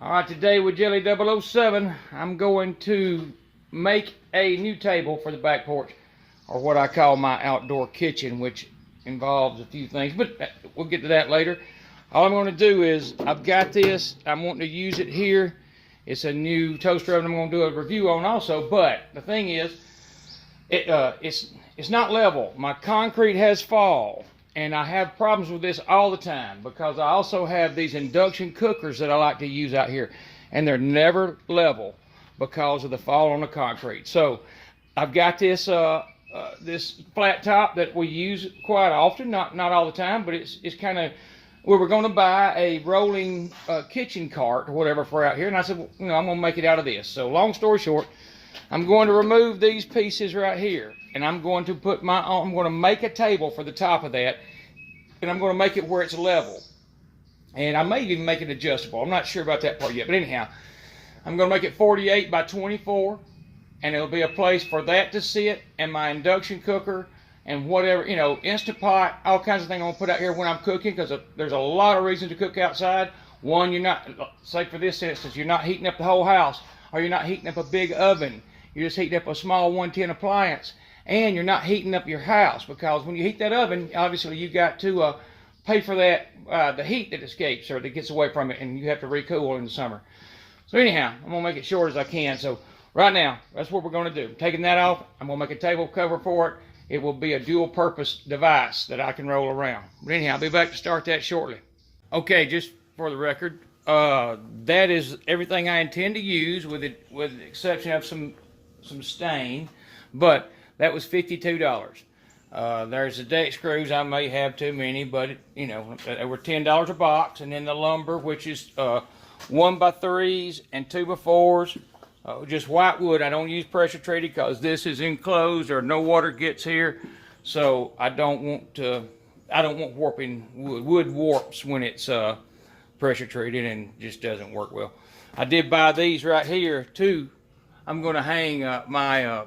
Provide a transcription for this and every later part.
Alright, today with Jelly 007, I'm going to make a new table for the back porch, or what I call my outdoor kitchen, which involves a few things, but we'll get to that later. All I'm going to do is, I've got this, I'm wanting to use it here. It's a new toaster oven I'm going to do a review on also, but the thing is, it's not level. My concrete has fall. And I have problems with this all the time because I also have these induction cookers that I like to use out here, and they're never level because of the fall on the concrete. So I've got this this flat top that we use quite often, not all the time, but it's kind of, we were going to buy a rolling kitchen cart or whatever for out here, and I said, well, you know, I'm going to make it out of this. So long story short, I'm going to remove these pieces right here, and I'm going to put I'm going to make a table for the top of that, and I'm going to make it where it's level. And I may even make it adjustable. I'm not sure about that part yet, but anyhow, I'm going to make it 48 by 24, and it'll be a place for that to sit, and my induction cooker, and whatever, you know, Instant Pot, all kinds of things I'm going to put out here when I'm cooking, because there's a lot of reasons to cook outside. One, you're not, say for this instance, you're not heating up the whole house, or you're not heating up a big oven. You're just heating up a small 110 appliance, and you're not heating up your house, because when you heat that oven, obviously you got to pay for that the heat that escapes or that gets away from it, and you have to recool in the summer. So anyhow, I'm gonna make it short as I can. So right now, that's what we're gonna do. Taking that off, I'm gonna make a table cover for it. It will be a dual-purpose device that I can roll around. But anyhow, I'll be back to start that shortly. Okay, just for the record, that is everything I intend to use, with the exception of some stain, but that was $52. There's the deck screws. I may have too many, but you know, they were $10 a box, and then the lumber, which is 1x3s and 2x4s, just white wood. I don't use pressure treated because this is enclosed or no water gets here, so I don't want warping wood. Wood warps when it's pressure treated and just doesn't work well. I did buy these right here too. I'm going to hang my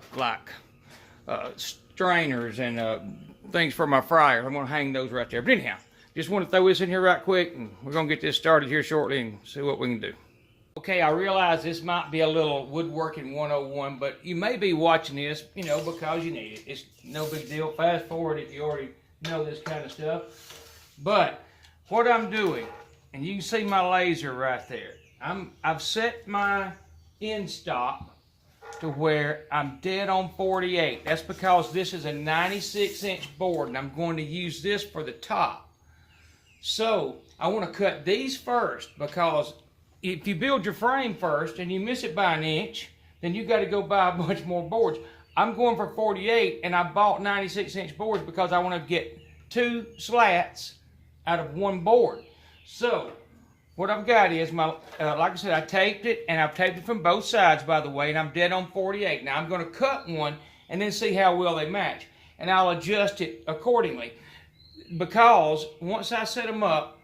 strainers and things for my fryer. I'm going to hang those right there. But anyhow, just want to throw this in here right quick, and we're going to get this started here shortly and see what we can do. Okay, I realize this might be a little woodworking 101, but you may be watching this, you know, because you need it. It's no big deal. Fast forward if you already know this kind of stuff. But what I'm doing, and you can see my laser right there. I've set my end stop to where I'm dead on 48. That's because this is a 96-inch board, and I'm going to use this for the top. So I want to cut these first, because if you build your frame first and you miss it by an inch, then you got to go buy a bunch more boards. I'm going for 48, and I bought 96-inch boards because I want to get 2 slats out of 1 board. So what I've got is my, like I said, I taped it, and I've taped it from both sides, by the way, and I'm dead on 48. Now I'm going to cut one and then see how well they match, and I'll adjust it accordingly, because once I set them up,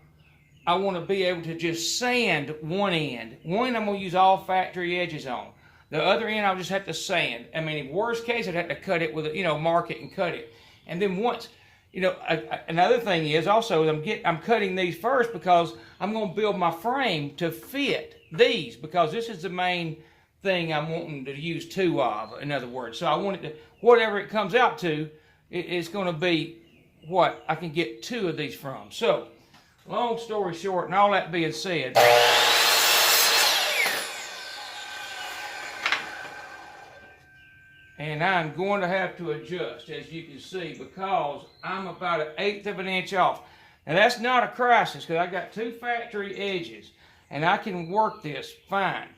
I want to be able to just sand one end. One I'm going to use all factory edges on. The other end I'll just have to sand. I mean, in worst case, I'd have to cut it with a, you know, mark it and cut it. And then once, you know, another thing is also I'm cutting these first because I'm going to build my frame to fit these, because this is the main thing I'm wanting to use 2 of, in other words. So I want it to, whatever it comes out to, it's going to be what I can get 2 of these from. So long story short, and all that being said, and I'm going to have to adjust, as you can see, because I'm about 1/8 of an inch off. Now that's not a crisis, because I got 2 factory edges, and I can work this fine.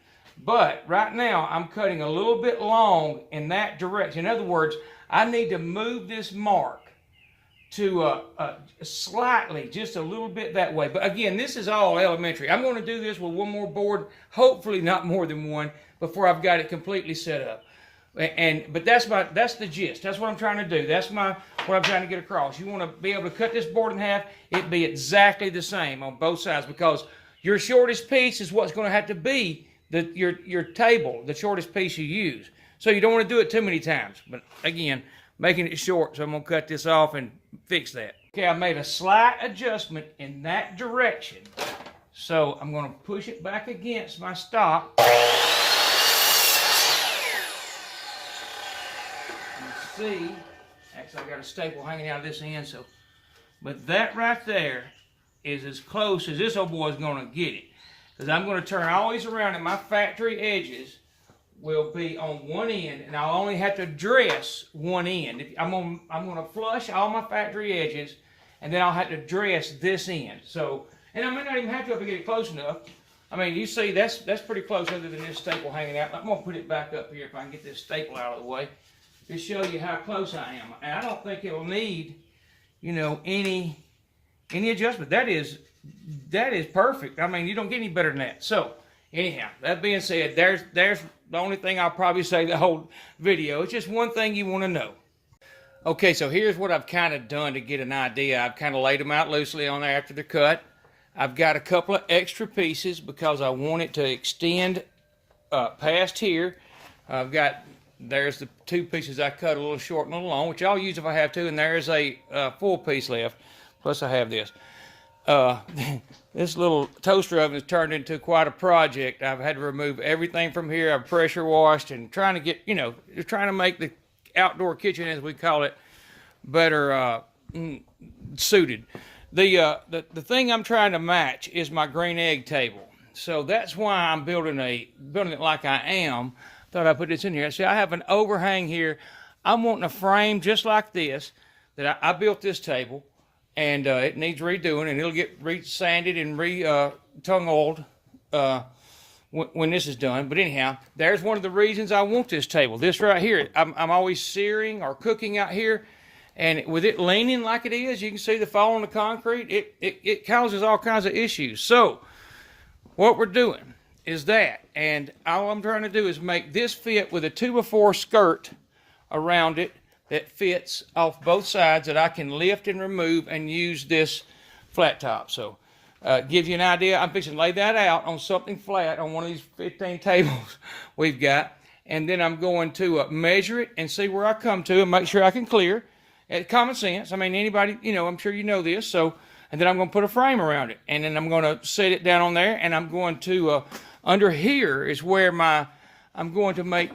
But right now, I'm cutting a little bit long in that direction. In other words, I need to move this mark to slightly, just a little bit that way. But again, this is all elementary. I'm going to do this with 1 more board, hopefully not more than 1, before I've got it completely set up. But that's the gist. That's what I'm trying to do. That's what I'm trying to get across. You want to be able to cut this board in half, it be exactly the same on both sides, because your shortest piece is what's going to have to be your table, the shortest piece you use. So you don't want to do it too many times. But again, making it short, so I'm going to cut this off and fix that. Okay, I made a slight adjustment in that direction, So I'm going to push it back against my stock. See, actually I got a staple hanging out of this end, so, but that right there is as close as this old boy is going to get it. Because I'm going to turn all these around, and my factory edges will be on one end, and I'll only have to dress one end. I'm going to flush all my factory edges, and then I'll have to dress this end. So, and I may not even have to if I get it close enough. I mean, you see, that's pretty close other than this staple hanging out. I'm going to put it back up here if I can get this staple out of the way to show you how close I am. And I don't think it will need, you know, any adjustment. That is perfect. I mean, you don't get any better than that. So, anyhow, that being said, there's the only thing I'll probably say the whole video. It's just one thing you want to know. Okay, so here's what I've kind of done to get an idea. I've kind of laid them out loosely on there after they're cut. I've got a couple of extra pieces because I want it to extend past here. There's the two pieces I cut a little short and a little long, which I'll use if I have to, and there's a full piece left. Plus I have this. This little toaster oven has turned into quite a project. I've had to remove everything from here. I've pressure washed and trying to get, you know, trying to make the outdoor kitchen, as we call it, better suited. The thing I'm trying to match is my green egg table. So that's why I'm building it like I am. Thought I'd put this in here. See, I have an overhang here. I'm wanting a frame just like this that I built this table, and it needs redoing, and it'll get re-sanded and tongue oiled when this is done. But anyhow, there's one of the reasons I want this table. This right here, I'm always searing or cooking out here, and with it leaning like it is, you can see the fall on the concrete. It causes all kinds of issues. So what we're doing is that, and all I'm trying to do is make this fit with a 2x4 skirt around it that fits off both sides that I can lift and remove and use this flat top. So give you an idea, I'm fixing to lay that out on something flat on one of these 15 tables we've got, and then I'm going to measure it and see where I come to and make sure I can clear. It's common sense. I mean, anybody, you know, I'm sure you know this. So, and then I'm going to put a frame around it, and then I'm going to set it down on there, and I'm going to under here is where I'm going to make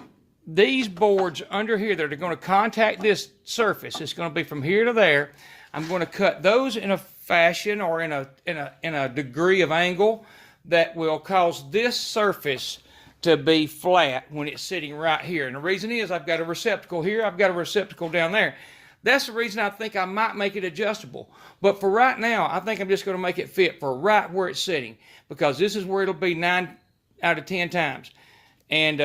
these boards under here that are going to contact this surface. It's going to be from here to there. I'm going to cut those in a fashion or in a degree of angle that will cause this surface to be flat when it's sitting right here. And the reason is I've got a receptacle here. I've got a receptacle down there. That's the reason I think I might make it adjustable. But for right now, I think I'm just going to make it fit for right where it's sitting, because this is where it'll be 9 out of 10 times. And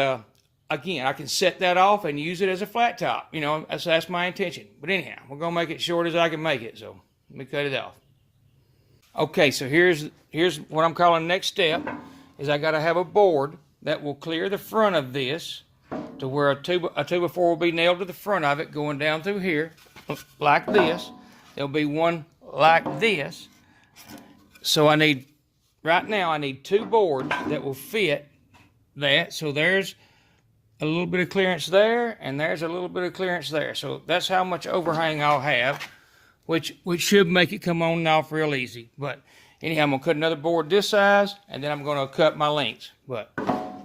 again, I can set that off and use it as a flat top. You know, that's my intention. But anyhow, we're going to make it short as I can make it. So let me cut it off. Okay, so here's what I'm calling the next step, is I got to have a board that will clear the front of this to where a 2x4 will be nailed to the front of it going down through here like this. There'll be one like this. So right now I need 2 boards that will fit that. So there's a little bit of clearance there, and there's a little bit of clearance there. So that's how much overhang I'll have, which should make it come on and off real easy. But anyhow, I'm going to cut another board this size, and then I'm going to cut my lengths. But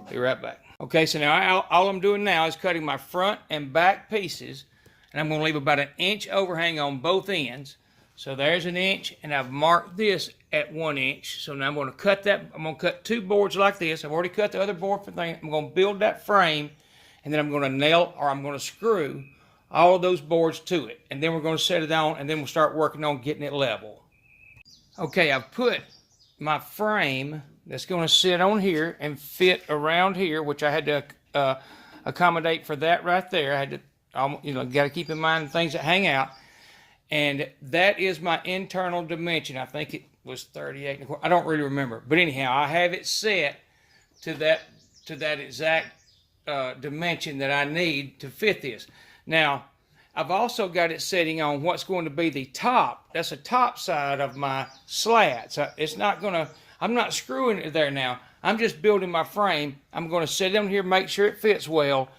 be right back. Okay, so now all I'm doing now is cutting my front and back pieces, and I'm going to leave about 1 inch overhang on both ends. So there's 1 inch, and I've marked this at 1 inch. So now I'm going to cut that. I'm going to cut 2 boards like this. I've already cut the other board for thing. I'm going to build that frame, and then I'm going to nail, or I'm going to screw all of those boards to it. And then we're going to set it on, and then we'll start working on getting it level. Okay, I've put my frame that's going to sit on here and fit around here, which I had to accommodate for that right there. I had to, you know, got to keep in mind the things that hang out. And that is my internal dimension. I think it was 38 1/4. I don't really remember. But anyhow, I have it set to that exact dimension that I need to fit this. Now, I've also got it setting on what's going to be the top. That's the top side of my slat. So it's not going to, I'm not screwing it there now. I'm just building my frame. I'm going to set it on here, make sure it fits well,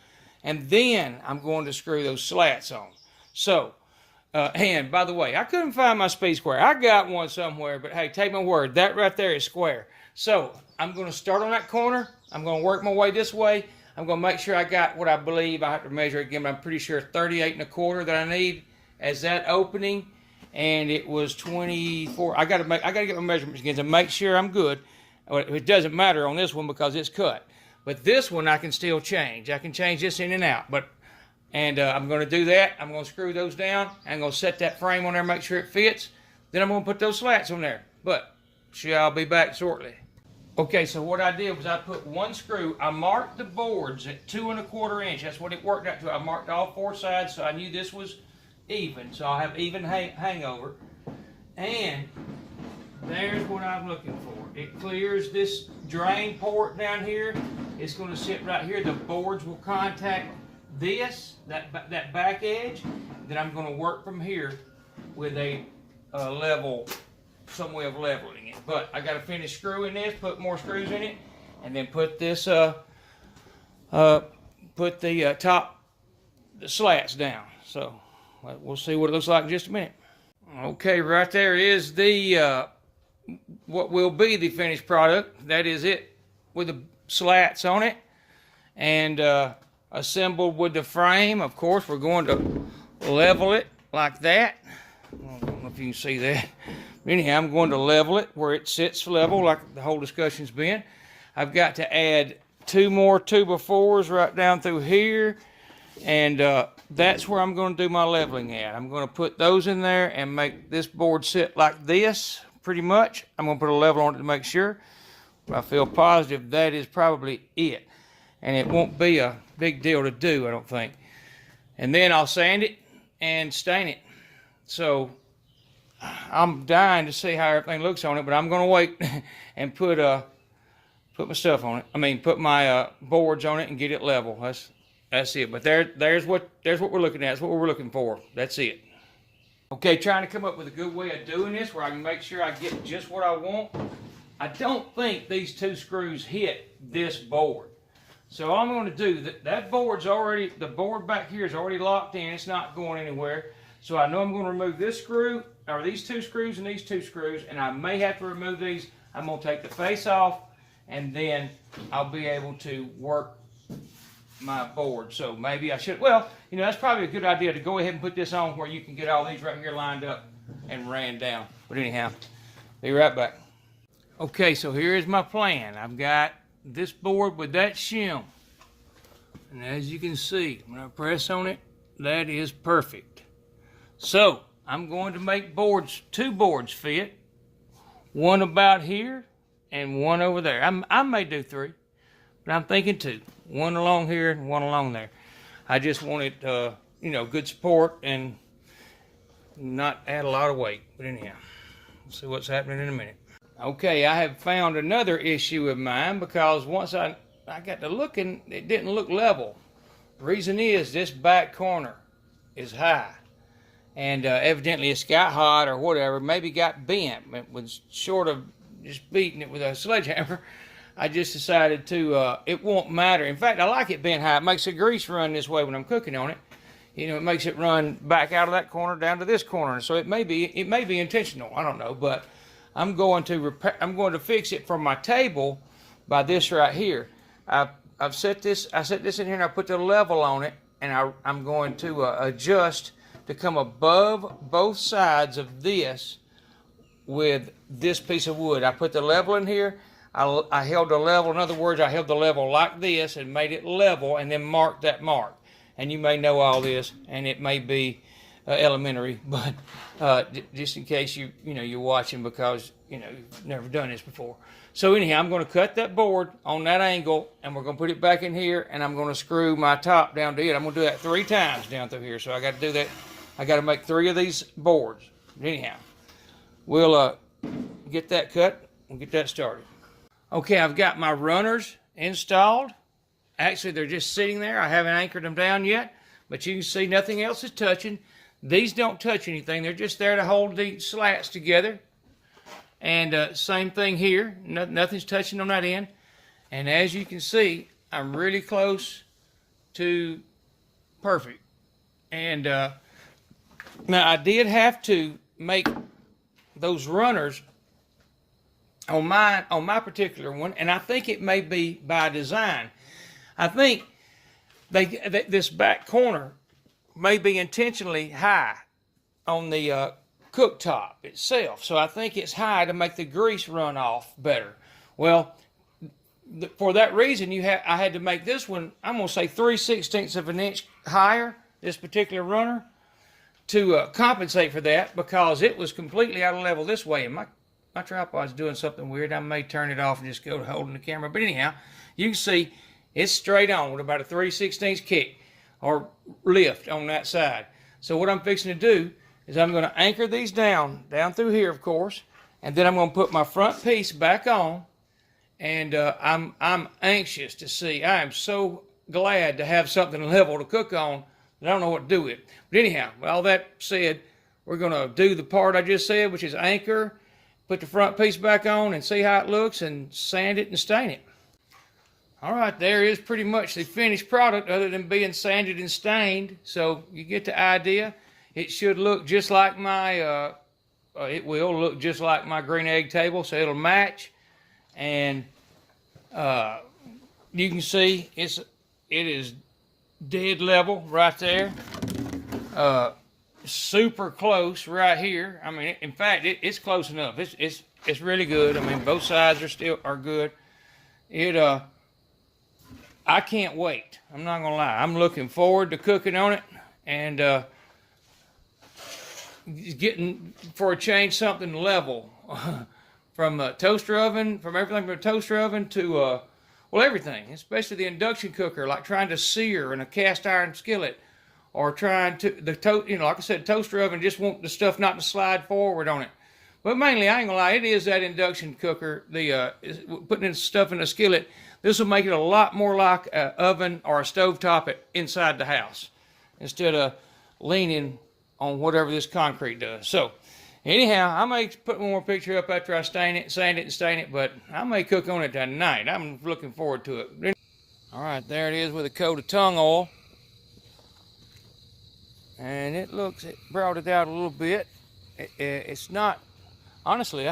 and then I'm going to screw those slats on. So, and by the way, I couldn't find my speed square. I got one somewhere, but hey, take my word, that right there is square. So I'm going to start on that corner. I'm going to work my way this way. I'm going to make sure I got what I believe. I have to measure again, but I'm pretty sure 38 1/4 that I need as that opening. And it was 24. I got to get my measurements again to make sure I'm good. It doesn't matter on this one because it's cut. But this one I can still change. I can change this in and out. I'm going to do that. I'm going to screw those down. I'm going to set that frame on there, make sure it fits. Then I'm going to put those slats on there. But I'll be back shortly. Okay, so what I did was I put one screw. I marked the boards at 2 1/4 inch. That's what it worked out to. I marked all 4 sides, so I knew this was even. So I'll have even hangover. And there's what I'm looking for. It clears this drain port down here. It's going to sit right here. The boards will contact this, that back edge. Then I'm going to work from here with a level, some way of leveling it. But I got to finish screwing this, put more screws in it, and then put this, put the the slats down. So we'll see what it looks like in just a minute. Okay, right there is the what will be the finished product. That is it with the slats on it and assembled with the frame. Of course, we're going to level it like that. I don't know if you can see that. Anyhow, I'm going to level it where it sits level like the whole discussion's been. I've got to add 2 more 2x4s right down through here, and that's where I'm going to do my leveling at. I'm going to put those in there and make this board sit like this pretty much. I'm going to put a level on it to make sure. I feel positive that is probably it, and it won't be a big deal to do, I don't think. And then I'll sand it and stain it. So I'm dying to see how everything looks on it, but I'm going to wait and put my stuff on it. I mean, put my boards on it and get it level. That's it. But there's what we're looking at. That's what we're looking for. That's it. Okay, trying to come up with a good way of doing this where I can make sure I get just what I want. I don't think these 2 screws hit this board. So all I'm going to do, that board's already, the board back here is already locked in. It's not going anywhere. So I know I'm going to remove this screw, or these 2 screws and these 2 screws, and I may have to remove these. I'm going to take the face off, and then I'll be able to work my board. So maybe I should, well, you know, that's probably a good idea to go ahead and put this on where you can get all these right here lined up and ran down. But anyhow, be right back. Okay, so here is my plan. I've got this board with that shim. And as you can see, when I press on it, that is perfect. So I'm going to make boards, 2 boards fit. One about here and one over there. I may do 3, but I'm thinking 2. One along here and one along there. I just wanted, you know, good support and not add a lot of weight. But anyhow, we'll see what's happening in a minute. Okay, I have found another issue of mine because once I got to looking, it didn't look level. The reason is this back corner is high. And evidently it's got hot or whatever, maybe got bent. It was short of just beating it with a sledgehammer. I just decided to, it won't matter. In fact, I like it bent high. It makes the grease run this way when I'm cooking on it. You know, it makes it run back out of that corner down to this corner. So it may be intentional. I don't know, but I'm going to fix it from my table by this right here. I set this in here and I put the level on it, and I'm going to adjust to come above both sides of this with this piece of wood. I put the level in here. I held the level. In other words, I held the level like this and made it level, and then marked that mark. And you may know all this, and it may be elementary, but just in case you're watching because you've never done this before. So anyhow, I'm going to cut that board on that angle, and we're going to put it back in here, and I'm going to screw my top down to it. I'm going to do that 3 times down through here. So I got to do that. I got to make 3 of these boards. Anyhow, we'll get that cut. We'll get that started. Okay, I've got my runners installed. Actually, they're just sitting there. I haven't anchored them down yet, but you can see nothing else is touching. These don't touch anything. They're just there to hold the slats together. And same thing here. Nothing's touching on that end. And as you can see, I'm really close to perfect. And now I did have to make those runners. on my particular one, and I think it may be by design. I think this back corner may be intentionally high on the cooktop itself. So I think it's high to make the grease run off better. Well, for that reason, I had to make this one, I'm going to say 3/16 of an inch higher, this particular runner, to compensate for that, because it was completely out of level this way. And my tripod's doing something weird. I may turn it off and just go to holding the camera. But anyhow, you can see it's straight on with about a 3/16 kick or lift on that side. So what I'm fixing to do is I'm going to anchor these down through here, of course, and then I'm going to put my front piece back on. And I'm anxious to see. I am so glad to have something level to cook on that I don't know what to do with. But anyhow, with all that said, we're going to do the part I just said, which is anchor, put the front piece back on, and see how it looks, and sand it and stain it. All right, there is pretty much the finished product, other than being sanded and stained. So you get the idea. It should look just like my. It will look just like my green egg table, so it'll match. And you can see it is dead level right there, super close right here. I mean, in fact, it's close enough. It's really good. I mean, both sides are good. I can't wait. I'm not gonna lie. I'm looking forward to cooking on it, and getting, for a change, something level. From a toaster oven, from everything from a toaster oven to, well, everything, especially the induction cooker, like trying to sear in a cast iron skillet, or trying to, like I said, toaster oven, just want the stuff not to slide forward on it. But mainly, I ain't gonna lie, it is that induction cooker, putting in stuff in a skillet. This will make it a lot more like an oven or a stovetop inside the house, instead of leaning on whatever this concrete does. So, anyhow, I may put one more picture up after I sand it and stain it, but I may cook on it tonight. I'm looking forward to it. All right, there it is with a coat of tung oil. And it brought it out a little bit. It's not, honestly,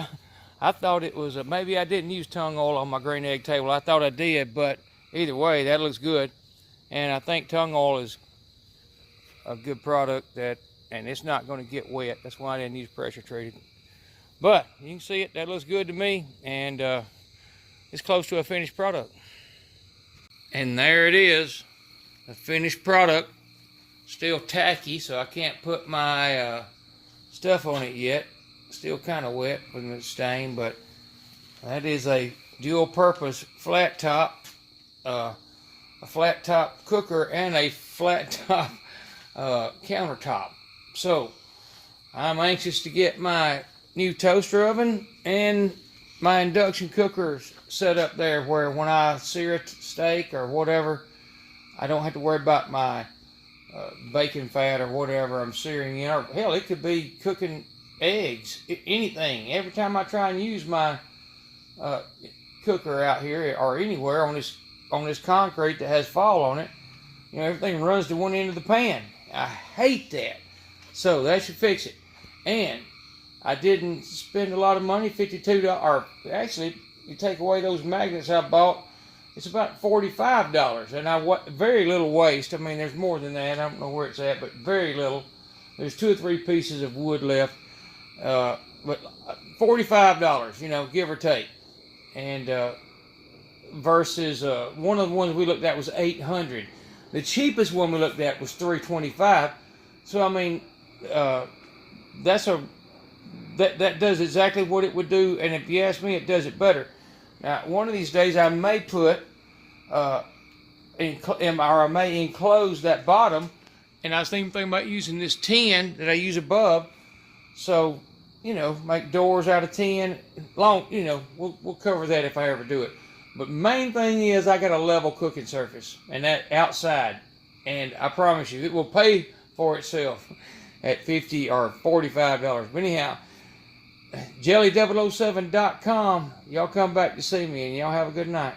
I thought it was, maybe I didn't use tung oil on my green egg table. I thought I did, but either way, that looks good. And I think tung oil is a good product and it's not going to get wet. That's why I didn't use pressure treated. But you can see it, that looks good to me, and it's close to a finished product. And there it is, a finished product. Still tacky, so I can't put my stuff on it yet. Still kind of wet from the stain, but that is a dual purpose flat top, a flat top cooker and a flat top countertop. So I'm anxious to get my new toaster oven and my induction cooker set up there, where when I sear a steak or whatever, I don't have to worry about my bacon fat or whatever I'm searing in. Or hell, it could be cooking eggs, anything. Every time I try and use my cooker out here or anywhere on this concrete that has fall on it, everything runs to one end of the pan. I hate that. So that should fix it. And I didn't spend a lot of money, $52, or actually, you take away those magnets I bought, it's about $45. And very little waste. I mean, there's more than that. I don't know where it's at, but very little. There's 2 or 3 pieces of wood left. But $45, give or take. And versus one of the ones we looked at was $800. The cheapest one we looked at was $325. So I mean, that does exactly what it would do, and if you ask me, it does it better. Now, one of these days I may put, or I may enclose that bottom, and I was thinking about using this tin that I use above, so, make doors out of tin. We'll cover that if I ever do it. But main thing is I got a level cooking surface, and that outside, and I promise you, it will pay for itself at $50 or $45. But anyhow, jelly007.com. Y'all come back to see me, and y'all have a good night.